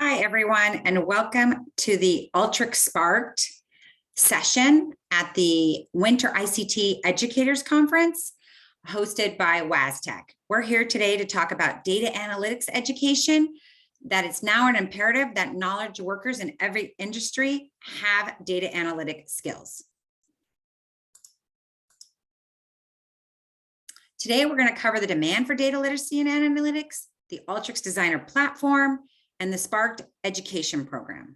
Hi, everyone, and welcome to the Alteryx SparkED session at the Winter ICT Educators Conference hosted by WASTech. We're here today to talk about data analytics education, that it's now an imperative that knowledge workers in every industry have data analytic skills. Today, we're going to cover the demand for data literacy and analytics, the Alteryx Designer platform, and the SparkED education program.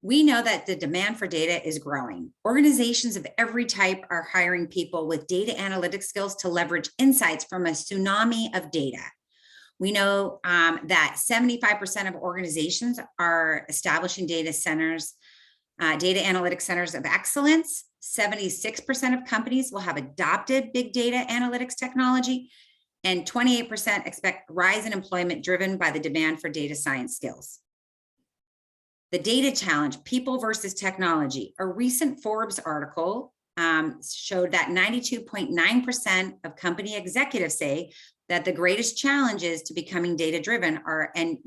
We know that the demand for data is growing. Organizations of every type are hiring people with data analytics skills to leverage insights from a tsunami of data. We know that 75% of organizations are establishing data centers, data analytics centers of excellence. 76% of companies will have adopted big data analytics technology, and 28% expect rise in employment driven by the demand for data science skills. The data challenge, people versus technology. A recent Forbes article showed that 92.9% of company executives say that the greatest challenges to becoming data-driven are and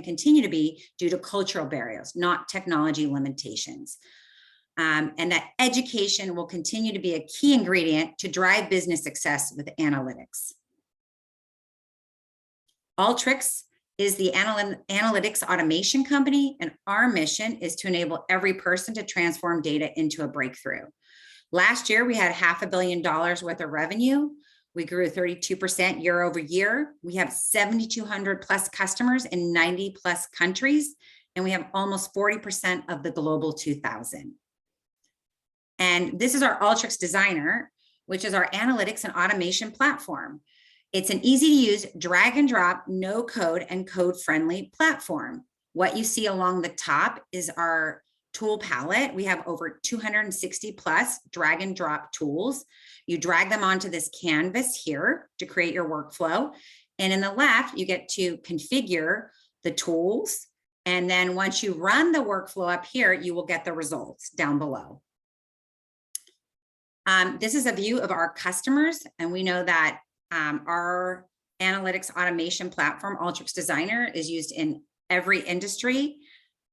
continue to be due to cultural barriers, not technology limitations. And that education will continue to be a key ingredient to drive business success with analytics. Alteryx is the analytics automation company, and our mission is to enable every person to transform data into a breakthrough. Last year, we had $500 million worth of revenue. We grew 32% year over year. We have 7,200 plus customers in 90 plus countries, and we have almost 40% of the global 2,000. And this is our Alteryx Designer, which is our analytics and automation platform. It's an easy to use, drag and drop, no code and code friendly platform. What you see along the top is our tool palette. We have over 260 plus drag and drop tools. You drag them onto this canvas here to create your workflow. And in the left, you get to configure the tools. And then once you run the workflow up here, you will get the results down below. This is a view of our customers. And we know that our analytics automation platform, Alteryx Designer, is used in every industry.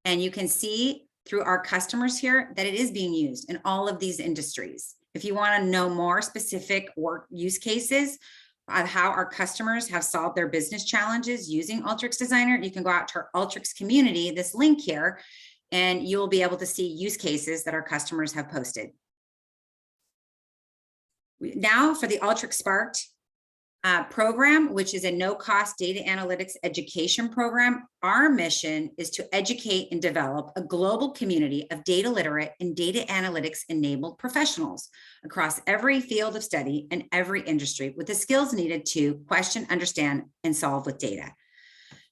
And you can see through our customers here that it is being used in all of these industries. If you want to know more specific work use cases of how our customers have solved their business challenges using Alteryx Designer, you can go out to our Alteryx community, this link here, and you'll be able to see use cases that our customers have posted. Now for the Alteryx SparkED program, which is a no-cost data analytics education program. Our mission is to educate and develop a global community of data literate and data analytics enabled professionals across every field of study and every industry with the skills needed to question, understand, and solve with data.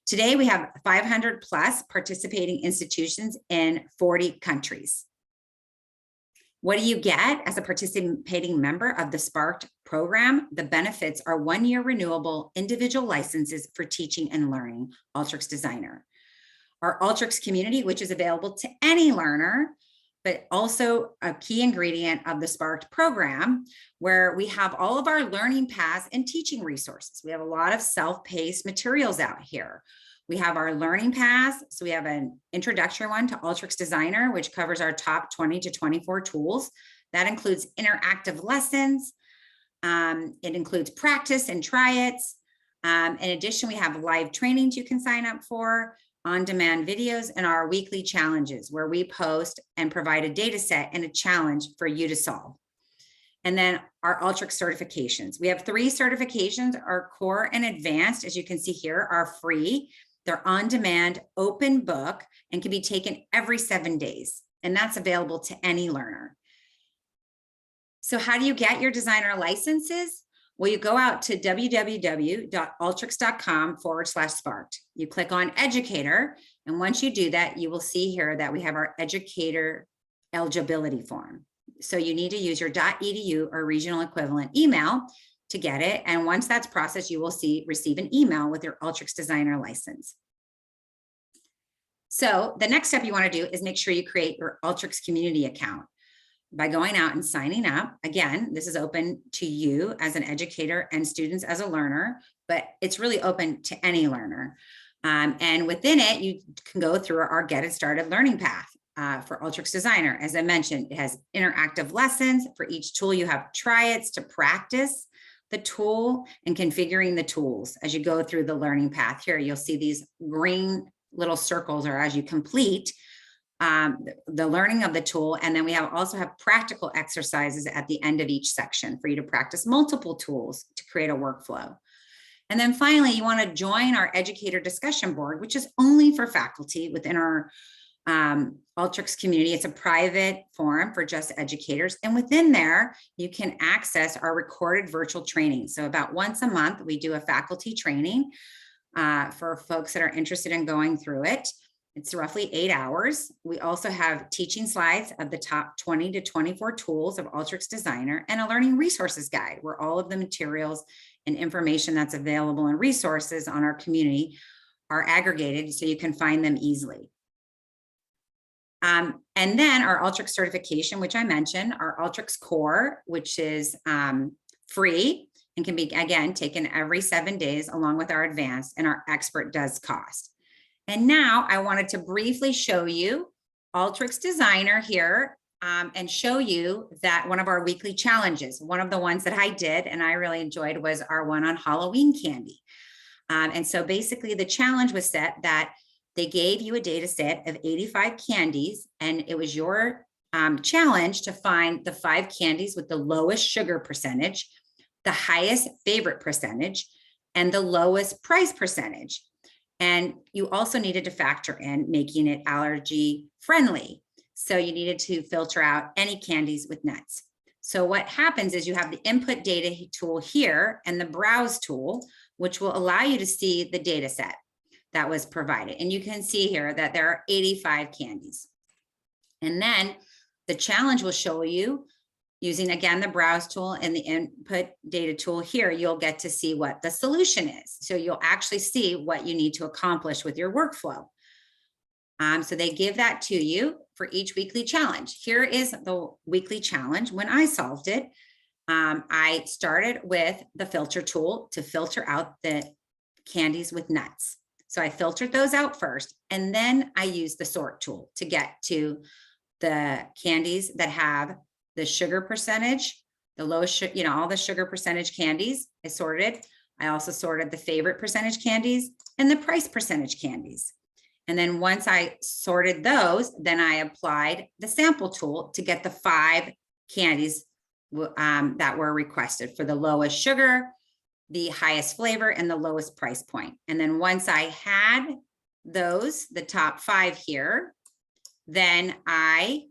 Today, we have 500 plus participating institutions in 40 countries. What do you get as a participating member of the SparkED program? The benefits are 1 year renewable individual licenses for teaching and learning Alteryx Designer. Our Alteryx community, which is available to any learner, but also a key ingredient of the SparkED program, where we have all of our learning paths and teaching resources. We have a lot of self-paced materials out here. We have our learning paths. So we have an introductory one to Alteryx Designer, which covers our top 20 to 24 tools. That includes interactive lessons. It includes practice and try it. In addition, we have live trainings you can sign up for, on-demand videos, and our weekly challenges where we post and provide a data set and a challenge for you to solve. And then our Alteryx certifications. We have 3 certifications. Our core and advanced, as you can see here, are free. They're on demand, open book, and can be taken every 7 days. And that's available to any learner. So how do you get your designer licenses? Well, you go out to www.alteryx.com/SparkED. You click on educator. And once you do that, you will see here that we have our educator eligibility form. So you need to use your .edu or regional equivalent email to get it. And once that's processed, you will receive an email with your Alteryx Designer license. So the next step you want to do is make sure you create your Alteryx community account by going out and signing up. Again, this is open to you as an educator and students as a learner, but it's really open to any learner. And within it, you can go through our Get It Started learning path for Alteryx Designer. As I mentioned, it has interactive lessons. For each tool, you have try-its to practice the tool and configuring the tools. As you go through the learning path here, you'll see these green little circles, or as you complete the learning of the tool. And then we also have practical exercises at the end of each section for you to practice multiple tools to create a workflow. And then finally, you want to join our educator discussion board, which is only for faculty within our Alteryx community. It's a private forum for just educators. And within there, you can access our recorded virtual training. So about once a month, we do a faculty training for folks that are interested in going through it. It's roughly 8 hours. We also have teaching slides of the top 20 to 24 tools of Alteryx Designer and a learning resources guide where all of the materials and information that's available and resources on our community are aggregated so you can find them easily. And then our Alteryx certification, which I mentioned, our Alteryx core, which is free and can be, again, taken every 7 days along with our advanced, and our expert does cost. And now I wanted to briefly show you Alteryx Designer here and show you that one of our weekly challenges, one of the ones that I did and I really enjoyed, was our one on Halloween candy. And so basically the challenge was set that they gave you a data set of 85 candies, and it was your challenge to find the 5 candies with the lowest sugar percentage, the highest favorite percentage, and the lowest price percentage. And you also needed to factor in making it allergy friendly. So you needed to filter out any candies with nuts. So what happens is you have the input data tool here and the browse tool, which will allow you to see the data set that was provided. And you can see here that there are 85 candies. And then the challenge will show you, using again the browse tool and the input data tool here, you'll get to see what the solution is. So you'll actually see what you need to accomplish with your workflow. So they give that to you for each weekly challenge. Here is the weekly challenge. When I solved it, I started with the filter tool to filter out the candies with nuts. So I filtered those out first, and then I used the sort tool to get to the candies that have the sugar percentage, the lowest, all the sugar percentage candies I sorted. I also sorted the favorite percentage candies and the price percentage candies. And then once I sorted those, then I applied the sample tool to get the 5 candies that were requested for the lowest sugar, the highest flavor, and the lowest price point. And then once I had those, the top 5 here, then I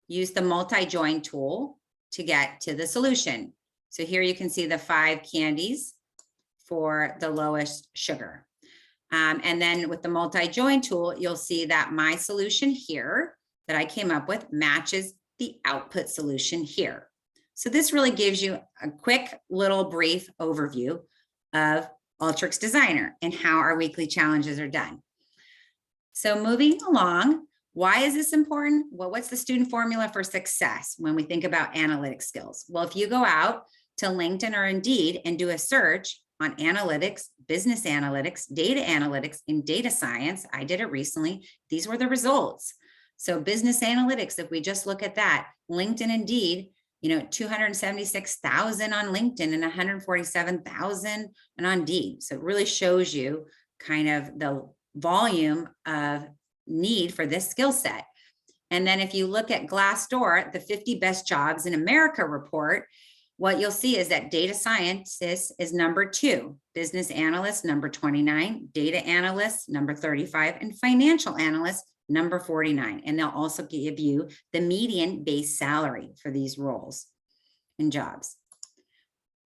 used the multi-join tool to get to the solution. So here you can see the 5 candies for the lowest sugar. And then with the multi-join tool, you'll see that my solution here that I came up with matches the output solution here. So this really gives you a quick little brief overview of Alteryx Designer and how our weekly challenges are done. So moving along, why is this important? Well, what's the student formula for success when we think about analytic skills? Well, if you go out to LinkedIn or Indeed and do a search on analytics, business analytics, data analytics, and data science, I did it recently, these were the results. So business analytics, if we just look at that, LinkedIn, Indeed, 276,000 on LinkedIn and 147,000 and on Indeed. So it really shows you kind of the volume of need for this skill set. And then if you look at Glassdoor, the 50 best jobs in America report, what you'll see is that data scientist is number 2, business analyst number 29, data analyst number 35, and financial analyst number 49. And they'll also give you the median base salary for these roles and jobs.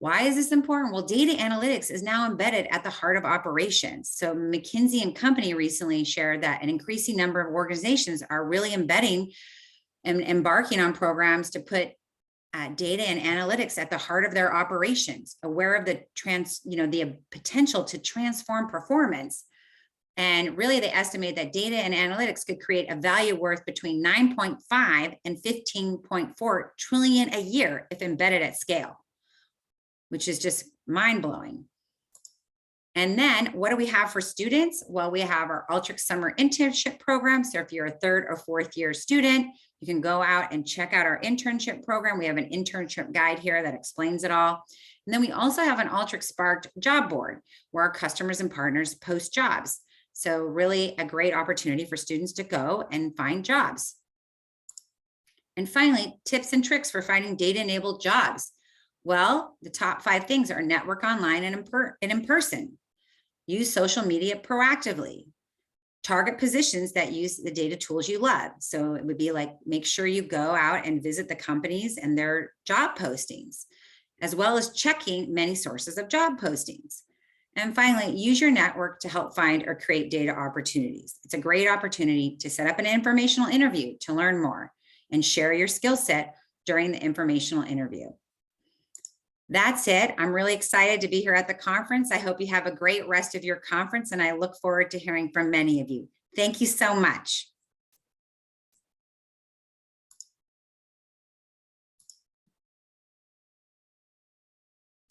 Why is this important? Well, data analytics is now embedded at the heart of operations. So McKinsey and Company recently shared that an increasing number of organizations are really embedding and embarking on programs to put data and analytics at the heart of their operations, aware of the the potential to transform performance. And really, they estimate that data and analytics could create a value worth between 9.5 and 15.4 trillion a year if embedded at scale, which is just mind-blowing. And then what do we have for students? Well, we have our Alteryx Summer Internship Program. So if you're a 3rd or 4th year student, you can go out and check out our internship program. We have an internship guide here that explains it all. And then we also have an Alteryx SparkED job board where our customers and partners post jobs. So really a great opportunity for students to go and find jobs. And finally, tips and tricks for finding data-enabled jobs. Well, the top 5 things are network online and in person. Use social media proactively. Target positions that use the data tools you love. So it would be like, make sure you go out and visit the companies and their job postings, as well as checking many sources of job postings. And finally, use your network to help find or create data opportunities. It's a great opportunity to set up an informational interview to learn more and share your skill set during the informational interview. That's it. I'm really excited to be here at the conference. I hope you have a great rest of your conference, and I look forward to hearing from many of you. Thank you so much.